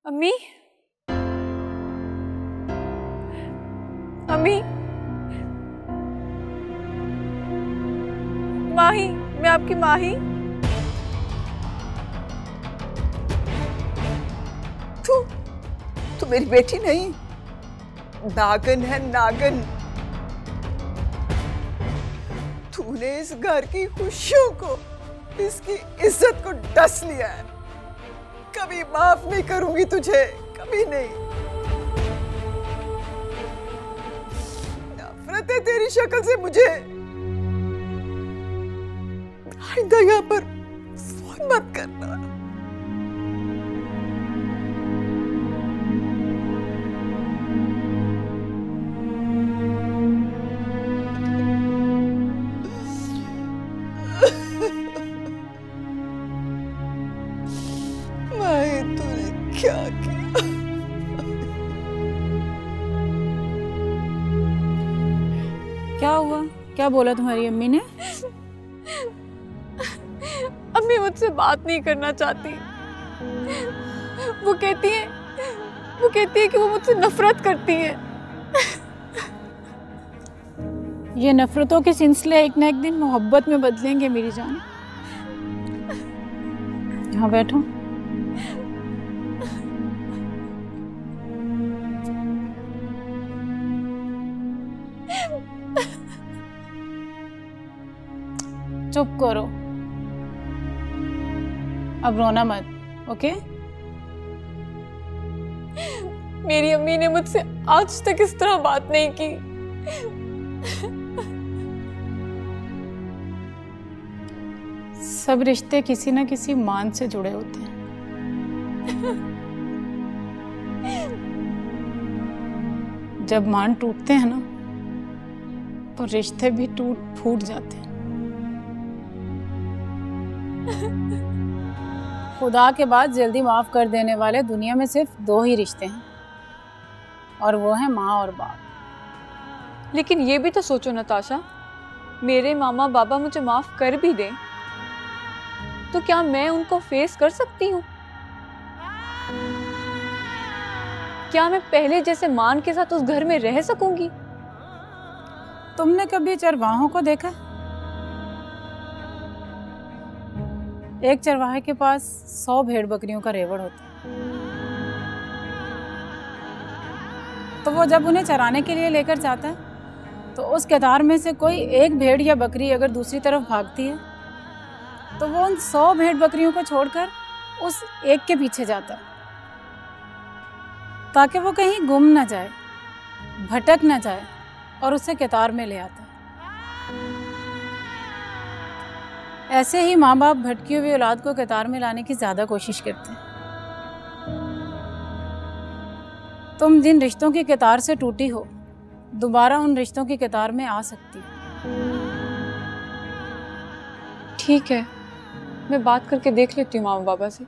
अम्मी, अम्मी, माही, मैं आपकी माही। तू मेरी बेटी नहीं, नागन है नागन। तूने इस घर की खुशियों को, इसकी इज्जत को डस लिया है। कभी माफ नहीं करूंगी तुझे, कभी नहीं। नफरत है तेरी शक्ल से मुझे। आइंदा यहाँ पर फोन मत करना। तूने क्या किया? क्या हुआ? क्या बोला तुम्हारी अम्मी ने? अम्मी मुझसे बात नहीं करना चाहती। वो कहती है कि वो मुझसे नफरत करती है। ये नफरतों के सिलसिले एक न एक दिन मोहब्बत में बदलेंगे मेरी जान। यहाँ बैठो। चुप करो, अब रोना मत, ओके? मेरी अम्मी ने मुझसे आज तक इस तरह बात नहीं की। सब रिश्ते किसी न किसी मान से जुड़े होते हैं। जब मान टूटते हैं ना, तो रिश्ते भी टूट फूट जाते हैं। खुदा के बाद जल्दी माफ कर देने वाले दुनिया में सिर्फ दो ही रिश्ते हैं, और वो है माँ और बाप। लेकिन ये भी तो सोचो नताशा, मेरे मामा बाबा मुझे माफ कर भी दें तो क्या मैं उनको फेस कर सकती हूँ? क्या मैं पहले जैसे मान के साथ उस घर में रह सकूंगी? तुमने कभी चरवाहों को देखा? एक चरवाहे के पास 100 भेड़ बकरियों का रेवड़ होता है। तो वो जब उन्हें चराने के लिए लेकर जाता है, तो उस कतार में से कोई एक भेड़ या बकरी अगर दूसरी तरफ भागती है, तो वो उन 100 भेड़ बकरियों को छोड़कर उस एक के पीछे जाता है, ताकि वो कहीं गुम ना जाए, भटक ना जाए, और उसे कतार में ले आता है। ऐसे ही माँ बाप भटकी हुई औलाद को कतार में लाने की ज्यादा कोशिश करते हैं। तुम जिन रिश्तों की कतार से टूटी हो, दोबारा उन रिश्तों की कतार में आ सकती हो। ठीक है, मैं बात करके देख लेती हूँ मामा बाबा से।